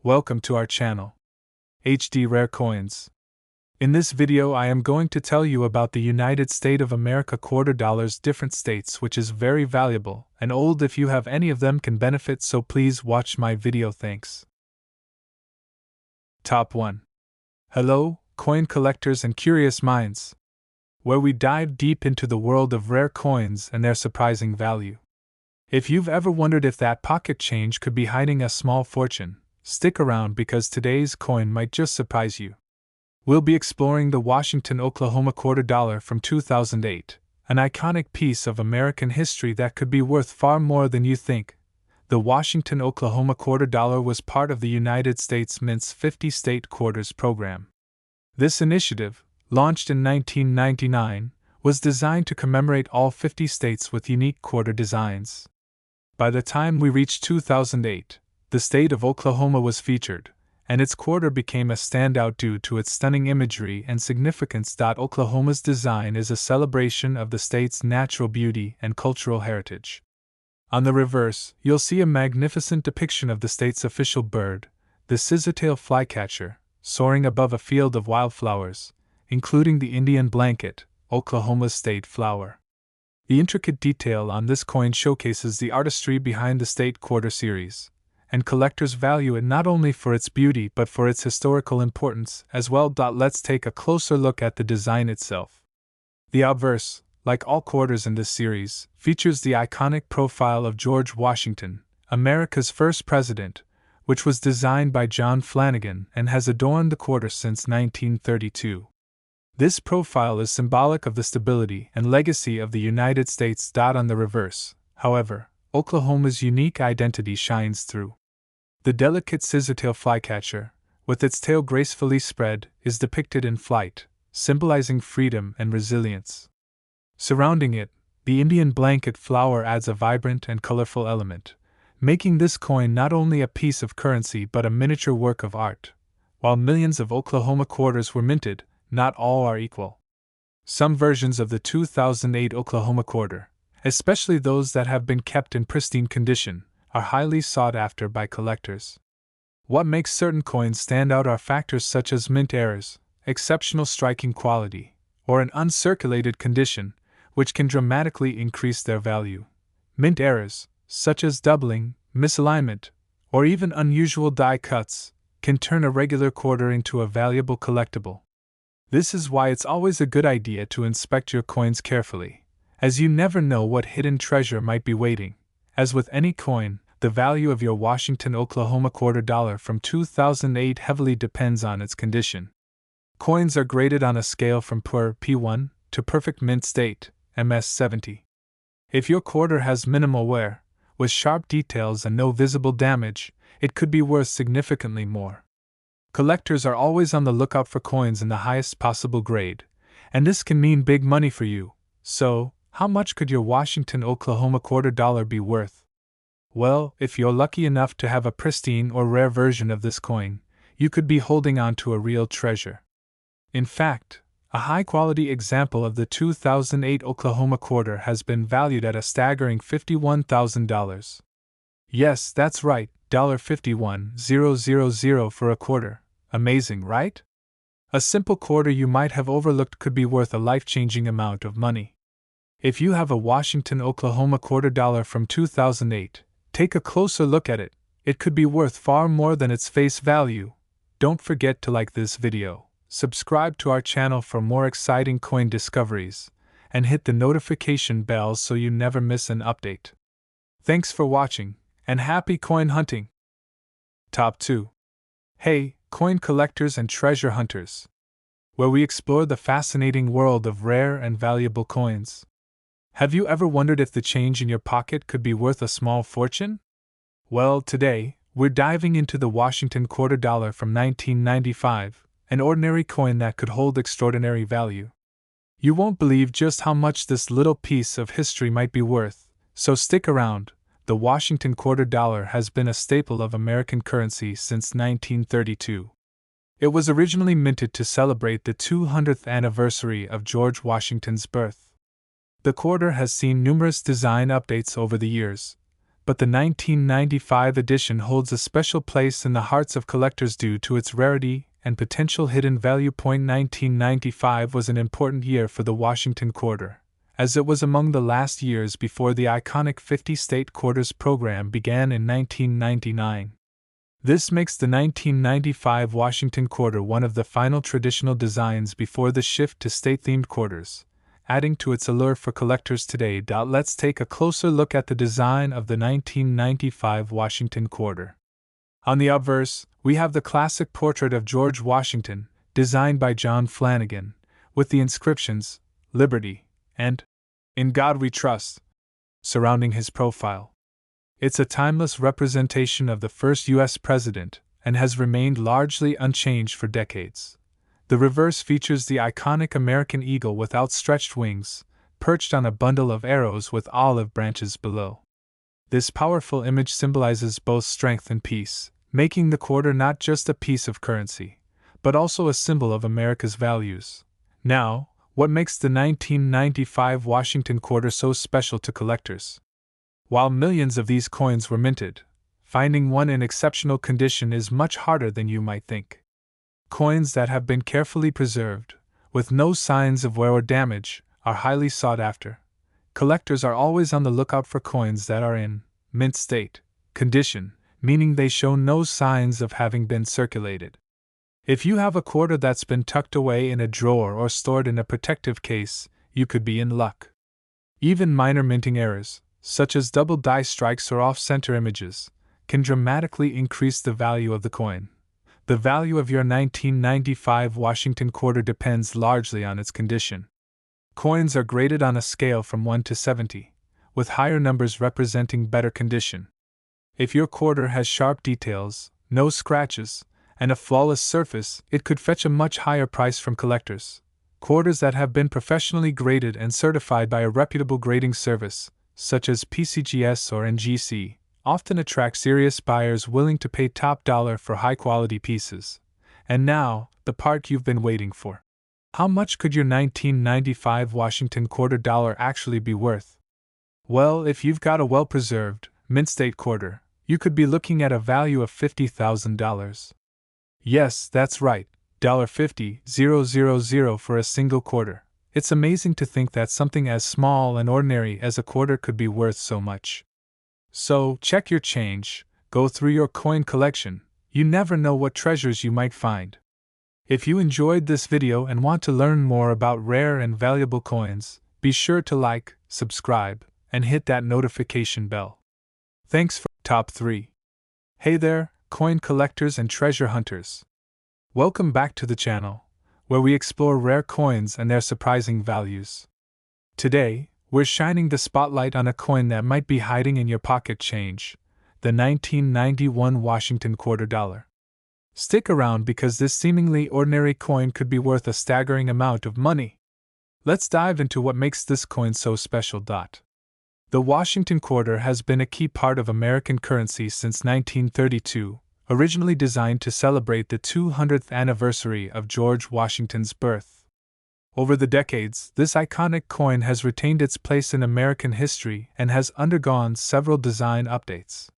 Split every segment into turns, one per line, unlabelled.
Welcome to our channel, HD Rare Coins. In this video I am going to tell you about the United States of America quarter dollars different states, which is very valuable and old. If you have any of them can benefit, so please watch my video. Thanks. Top 1. Hello, coin collectors and curious minds, where we dive deep into the world of rare coins and their surprising value. If you've ever wondered if that pocket change could be hiding a small fortune, stick around because today's coin might just surprise you. We'll be exploring the Washington, Oklahoma quarter dollar from 2008, an iconic piece of American history that could be worth far more than you think. The Washington, Oklahoma quarter dollar was part of the United States Mint's 50 State Quarters program. This initiative, launched in 1999, was designed to commemorate all 50 states with unique quarter designs. By the time we reached 2008, the state of Oklahoma was featured, and its quarter became a standout due to its stunning imagery and significance. Oklahoma's design is a celebration of the state's natural beauty and cultural heritage. On the reverse, you'll see a magnificent depiction of the state's official bird, the scissortail flycatcher, soaring above a field of wildflowers, including the Indian blanket, Oklahoma's state flower. The intricate detail on this coin showcases the artistry behind the state quarter series, and collectors value it not only for its beauty but for its historical importance as well. Let's take a closer look at the design itself. The obverse, like all quarters in this series, features the iconic profile of George Washington, America's first president, which was designed by John Flanagan and has adorned the quarter since 1932. This profile is symbolic of the stability and legacy of the United States. On the reverse, however, Oklahoma's unique identity shines through. The delicate scissortail flycatcher, with its tail gracefully spread, is depicted in flight, symbolizing freedom and resilience. Surrounding it, the Indian blanket flower adds a vibrant and colorful element, making this coin not only a piece of currency but a miniature work of art. While millions of Oklahoma quarters were minted, not all are equal. Some versions of the 2008 Oklahoma quarter, especially those that have been kept in pristine condition, are highly sought after by collectors. What makes certain coins stand out are factors such as mint errors, exceptional striking quality, or an uncirculated condition, which can dramatically increase their value. Mint errors, such as doubling, misalignment, or even unusual die cuts, can turn a regular quarter into a valuable collectible. This is why it's always a good idea to inspect your coins carefully, as you never know what hidden treasure might be waiting. As with any coin, the value of your Washington, Oklahoma quarter dollar from 2008 heavily depends on its condition. Coins are graded on a scale from poor P1 to perfect mint state, MS70. If your quarter has minimal wear, with sharp details and no visible damage, it could be worth significantly more. Collectors are always on the lookout for coins in the highest possible grade, and this can mean big money for you. So, how much could your Washington, Oklahoma quarter dollar be worth? Well, if you're lucky enough to have a pristine or rare version of this coin, you could be holding on to a real treasure. In fact, a high-quality example of the 2008 Oklahoma quarter has been valued at a staggering $51,000. Yes, that's right, $51,000 for a quarter. Amazing, right? A simple quarter you might have overlooked could be worth a life-changing amount of money. If you have a Washington, Oklahoma quarter dollar from 2008, take a closer look at it. It could be worth far more than its face value. Don't forget to like this video, subscribe to our channel for more exciting coin discoveries, and hit the notification bell so you never miss an update. Thanks for watching, and happy coin hunting! Top 2. Hey, coin collectors and treasure hunters, where we explore the fascinating world of rare and valuable coins. Have you ever wondered if the change in your pocket could be worth a small fortune? Well, today, we're diving into the Washington quarter dollar from 1995, an ordinary coin that could hold extraordinary value. You won't believe just how much this little piece of history might be worth, so stick around. The Washington quarter dollar has been a staple of American currency since 1932. It was originally minted to celebrate the 200th anniversary of George Washington's birth. The quarter has seen numerous design updates over the years, but the 1995 edition holds a special place in the hearts of collectors due to its rarity and potential hidden value. 1995 was an important year for the Washington Quarter, as it was among the last years before the iconic 50-state quarters program began in 1999. This makes the 1995 Washington Quarter one of the final traditional designs before the shift to state-themed quarters, adding to its allure for collectors today. Let's take a closer look at the design of the 1995 Washington Quarter. On the obverse, we have the classic portrait of George Washington, designed by John Flanagan, with the inscriptions, "Liberty," and "In God We Trust," surrounding his profile. It's a timeless representation of the first U.S. president, and has remained largely unchanged for decades. The reverse features the iconic American eagle with outstretched wings, perched on a bundle of arrows with olive branches below. This powerful image symbolizes both strength and peace, making the quarter not just a piece of currency, but also a symbol of America's values. Now, what makes the 1995 Washington Quarter so special to collectors? While millions of these coins were minted, finding one in exceptional condition is much harder than you might think. Coins that have been carefully preserved, with no signs of wear or damage, are highly sought after. Collectors are always on the lookout for coins that are in mint state condition, meaning they show no signs of having been circulated. If you have a quarter that's been tucked away in a drawer or stored in a protective case, you could be in luck. Even minor minting errors, such as double die strikes or off-center images, can dramatically increase the value of the coin. The value of your 1995 Washington Quarter depends largely on its condition. Coins are graded on a scale from 1 to 70, with higher numbers representing better condition. If your quarter has sharp details, no scratches, and a flawless surface, it could fetch a much higher price from collectors. Quarters that have been professionally graded and certified by a reputable grading service, such as PCGS or NGC, often attract serious buyers willing to pay top dollar for high-quality pieces. And now, the part you've been waiting for. How much could your 1995 Washington Quarter dollar actually be worth? Well, if you've got a well-preserved, mint-state quarter, you could be looking at a value of $50,000. Yes, that's right, $50,000 for a single quarter. It's amazing to think that something as small and ordinary as a quarter could be worth so much. So, check your change, go through your coin collection, you never know what treasures you might find. If you enjoyed this video and want to learn more about rare and valuable coins, be sure to like, subscribe, and hit that notification bell. Thanks for Top 3. Hey there, coin collectors and treasure hunters. Welcome back to the channel, where we explore rare coins and their surprising values. Today, we're shining the spotlight on a coin that might be hiding in your pocket change, the 1991 Washington Quarter dollar. Stick around because this seemingly ordinary coin could be worth a staggering amount of money. Let's dive into what makes this coin so special. The Washington Quarter has been a key part of American currency since 1932, originally designed to celebrate the 200th anniversary of George Washington's birth. Over the decades, this iconic coin has retained its place in American history and has undergone several design updates.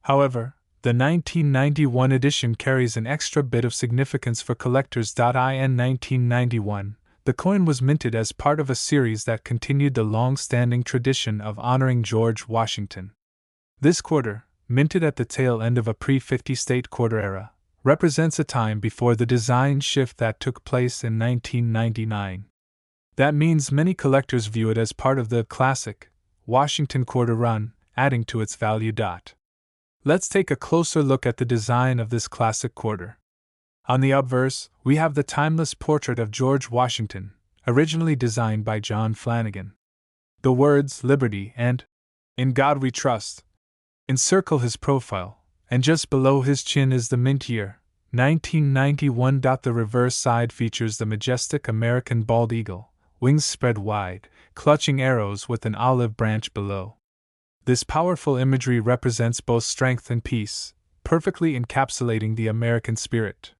However, the 1991 edition carries an extra bit of significance for collectors. In 1991, the coin was minted as part of a series that continued the long-standing tradition of honoring George Washington. This quarter, minted at the tail end of a pre-50-state quarter era, represents a time before the design shift that took place in 1999. That means many collectors view it as part of the classic Washington Quarter run, adding to its value. Let's take a closer look at the design of this classic quarter. On the obverse, we have the timeless portrait of George Washington, originally designed by John Flanagan. The words "Liberty" and "In God We Trust" encircle his profile, and just below his chin is the mint year, 1991. The reverse side features the majestic American bald eagle, wings spread wide, clutching arrows with an olive branch below. This powerful imagery represents both strength and peace, perfectly encapsulating the American spirit.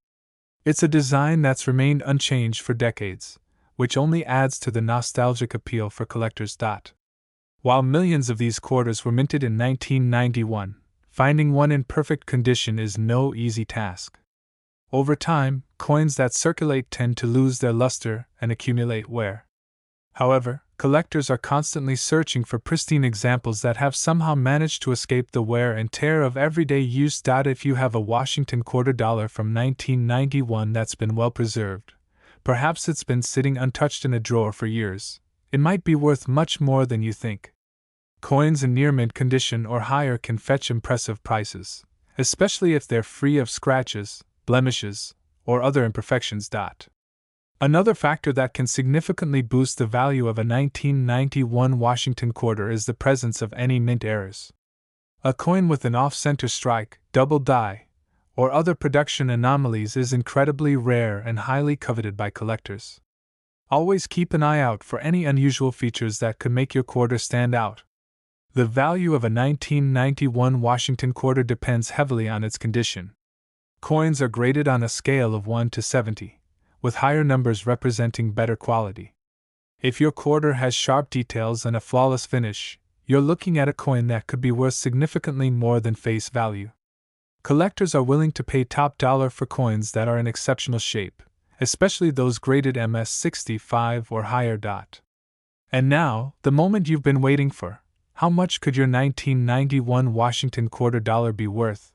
It's a design that's remained unchanged for decades, which only adds to the nostalgic appeal for collectors. While millions of these quarters were minted in 1991, finding one in perfect condition is no easy task. Over time, coins that circulate tend to lose their luster and accumulate wear. However, collectors are constantly searching for pristine examples that have somehow managed to escape the wear and tear of everyday use. If you have a Washington quarter dollar from 1991 that's been well preserved, perhaps it's been sitting untouched in a drawer for years, it might be worth much more than you think. Coins in near mint condition or higher can fetch impressive prices, especially if they're free of scratches, blemishes, or other imperfections. Another factor that can significantly boost the value of a 1991 Washington quarter is the presence of any mint errors. A coin with an off-center strike, double die, or other production anomalies is incredibly rare and highly coveted by collectors. Always keep an eye out for any unusual features that could make your quarter stand out. The value of a 1991 Washington quarter depends heavily on its condition. Coins are graded on a scale of 1 to 70, with higher numbers representing better quality. If your quarter has sharp details and a flawless finish, you're looking at a coin that could be worth significantly more than face value. Collectors are willing to pay top dollar for coins that are in exceptional shape, especially those graded MS65 or higher. And now, the moment you've been waiting for. How much could your 1991 Washington quarter dollar be worth?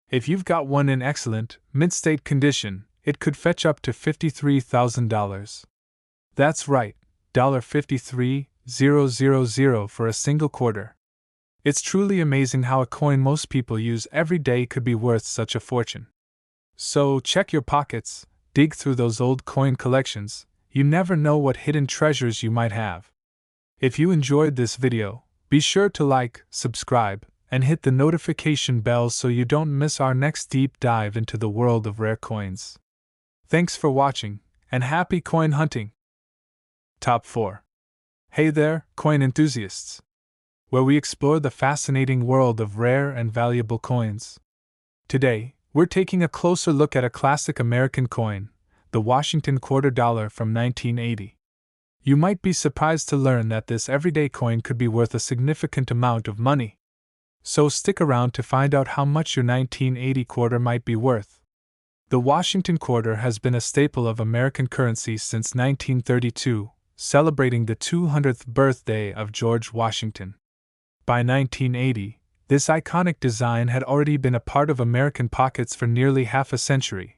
If you've got one in excellent, mint-state condition, it could fetch up to $53,000. That's right, $53,000 for a single quarter. It's truly amazing how a coin most people use every day could be worth such a fortune. So check your pockets, dig through those old coin collections, you never know what hidden treasures you might have. If you enjoyed this video, be sure to like, subscribe, and hit the notification bell so you don't miss our next deep dive into the world of rare coins. Thanks for watching, and happy coin hunting! Top 4. Hey there, coin enthusiasts! Where we explore the fascinating world of rare and valuable coins. Today, we're taking a closer look at a classic American coin, the Washington quarter dollar from 1980. You might be surprised to learn that this everyday coin could be worth a significant amount of money. So stick around to find out how much your 1980 quarter might be worth. The Washington quarter has been a staple of American currency since 1932, celebrating the 200th birthday of George Washington. By 1980, this iconic design had already been a part of American pockets for nearly half a century.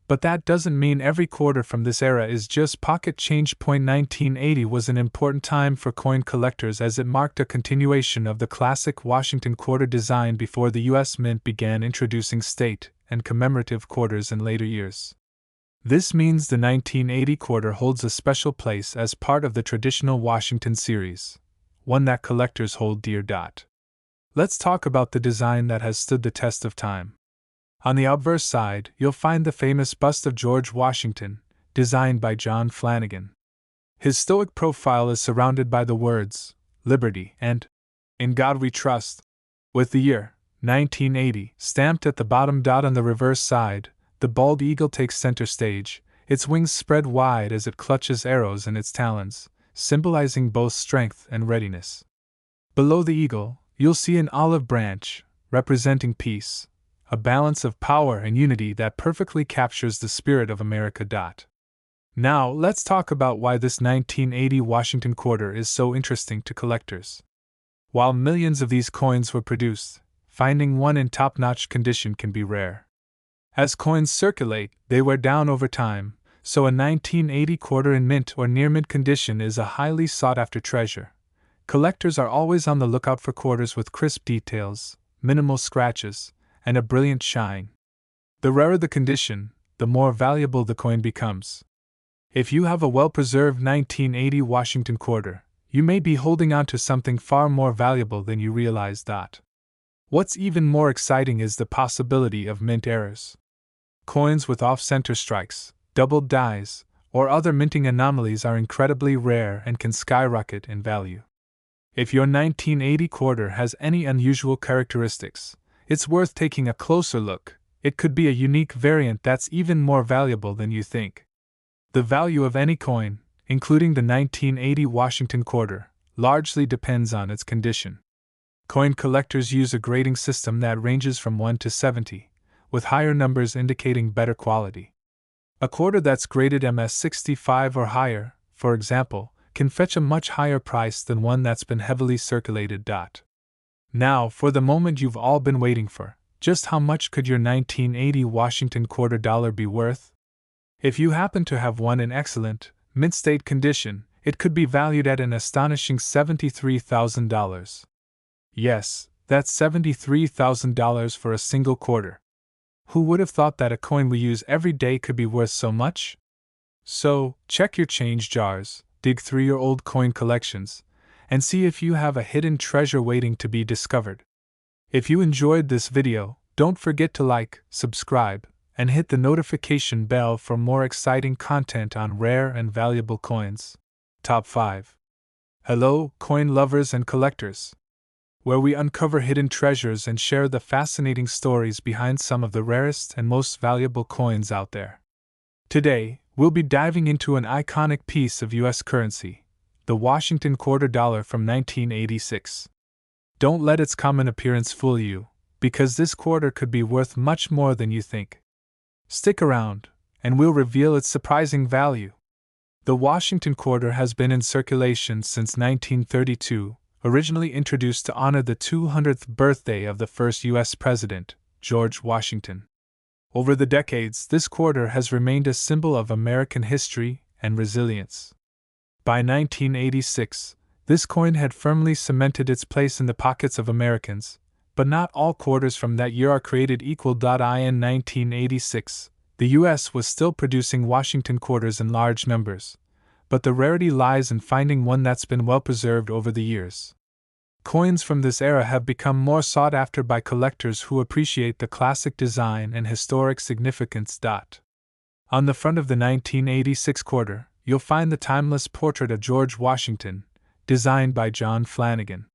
But that doesn't mean every quarter from this era is just pocket change. 1980 was an important time for coin collectors as it marked a continuation of the classic Washington quarter design before the U.S. Mint began introducing state and commemorative quarters in later years. This means the 1980 quarter holds a special place as part of the traditional Washington series, one that collectors hold dear. Let's talk about the design that has stood the test of time. On the obverse side, you'll find the famous bust of George Washington, designed by John Flanagan. His stoic profile is surrounded by the words, "Liberty" and "In God We Trust," with the year, 1980, stamped at the bottom. On the reverse side, the bald eagle takes center stage, its wings spread wide as it clutches arrows in its talons, symbolizing both strength and readiness. Below the eagle, you'll see an olive branch, representing peace, a balance of power and unity that perfectly captures the spirit of America. Now, let's talk about why this 1980 Washington quarter is so interesting to collectors. While millions of these coins were produced, finding one in top-notch condition can be rare. As coins circulate, they wear down over time, so a 1980 quarter in mint or near-mint condition is a highly sought-after treasure. Collectors are always on the lookout for quarters with crisp details, minimal scratches, and a brilliant shine. The rarer the condition, the more valuable the coin becomes. If you have a well-preserved 1980 Washington quarter, you may be holding on to something far more valuable than you realize. What's even more exciting is the possibility of mint errors. Coins with off-center strikes, double dies, or other minting anomalies are incredibly rare and can skyrocket in value. If your 1980 quarter has any unusual characteristics, it's worth taking a closer look. It could be a unique variant that's even more valuable than you think. The value of any coin, including the 1980 Washington quarter, largely depends on its condition. Coin collectors use a grading system that ranges from 1 to 70, with higher numbers indicating better quality. A quarter that's graded MS65 or higher, for example, can fetch a much higher price than one that's been heavily circulated. Now, for the moment you've all been waiting for, just how much could your 1980 Washington quarter dollar be worth? If you happen to have one in excellent, mint state condition, it could be valued at an astonishing $73,000. Yes, that's $73,000 for a single quarter. Who would have thought that a coin we use every day could be worth so much? So, check your change jars, dig through your old coin collections, and see if you have a hidden treasure waiting to be discovered. If you enjoyed this video, don't forget to like, subscribe, and hit the notification bell for more exciting content on rare and valuable coins. Top 5. Hello, coin lovers and collectors, where we uncover hidden treasures and share the fascinating stories behind some of the rarest and most valuable coins out there. Today, we'll be diving into an iconic piece of U.S. currency, the Washington quarter dollar from 1986. Don't let its common appearance fool you, because this quarter could be worth much more than you think. Stick around, and we'll reveal its surprising value. The Washington quarter has been in circulation since 1932, originally introduced to honor the 200th birthday of the first U.S. President, George Washington. Over the decades, this quarter has remained a symbol of American history and resilience. By 1986, this coin had firmly cemented its place in the pockets of Americans, but not all quarters from that year are created equal. In 1986, the U.S. was still producing Washington quarters in large numbers, but the rarity lies in finding one that's been well preserved over the years. Coins from this era have become more sought after by collectors who appreciate the classic design and historic significance. On the front of the 1986 quarter, you'll find the timeless portrait of George Washington, designed by John Flanagan.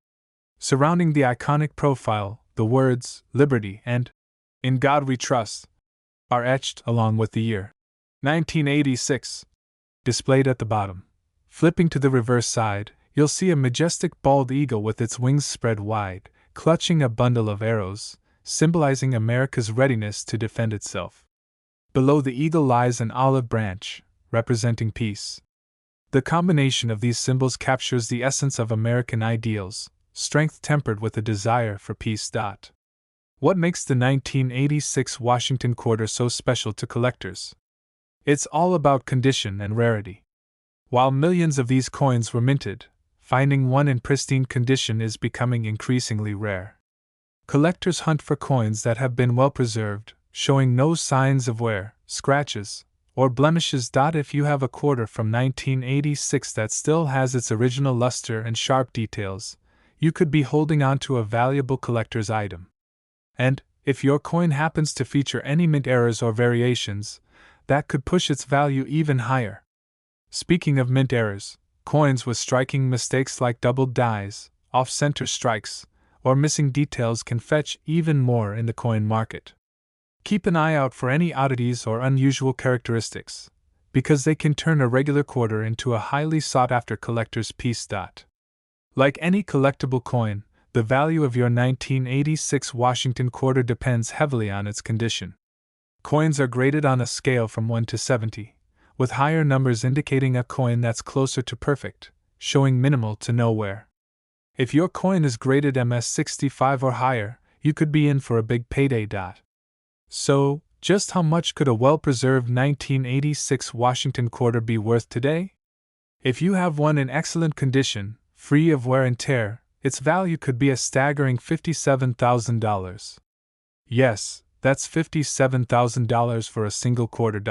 Surrounding the iconic profile, the words, "Liberty" and "In God We Trust" are etched along with the year 1986 displayed at the bottom. Flipping to the reverse side, you'll see a majestic bald eagle with its wings spread wide, clutching a bundle of arrows, symbolizing America's readiness to defend itself. Below the eagle lies an olive branch, representing peace. The combination of these symbols captures the essence of American ideals, strength tempered with a desire for peace. What makes the 1986 Washington quarter so special to collectors? It's all about condition and rarity. While millions of these coins were minted, finding one in pristine condition is becoming increasingly rare. Collectors hunt for coins that have been well preserved, showing no signs of wear, scratches, or blemishes. If you have a quarter from 1986 that still has its original luster and sharp details, you could be holding on to a valuable collector's item. And, if your coin happens to feature any mint errors or variations, that could push its value even higher. Speaking of mint errors, coins with striking mistakes like doubled dies, off-center strikes, or missing details can fetch even more in the coin market. Keep an eye out for any oddities or unusual characteristics, because they can turn a regular quarter into a highly sought-after collector's piece. Like any collectible coin, the value of your 1986 Washington quarter depends heavily on its condition. Coins are graded on a scale from 1 to 70, with higher numbers indicating a coin that's closer to perfect, showing minimal to no wear. If your coin is graded MS65 or higher, you could be in for a big payday. So, just how much could a well-preserved 1986 Washington quarter be worth today? If you have one in excellent condition, free of wear and tear, its value could be a staggering $57,000. Yes, that's $57,000 for a single quarter.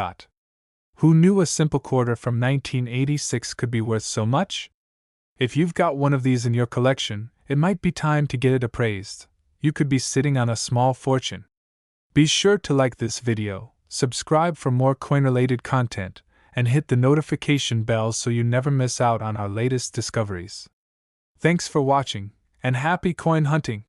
Who knew a simple quarter from 1986 could be worth so much? If you've got one of these in your collection, it might be time to get it appraised. You could be sitting on a small fortune. Be sure to like this video, subscribe for more coin-related content, and hit the notification bell so you never miss out on our latest discoveries. Thanks for watching, and happy coin hunting!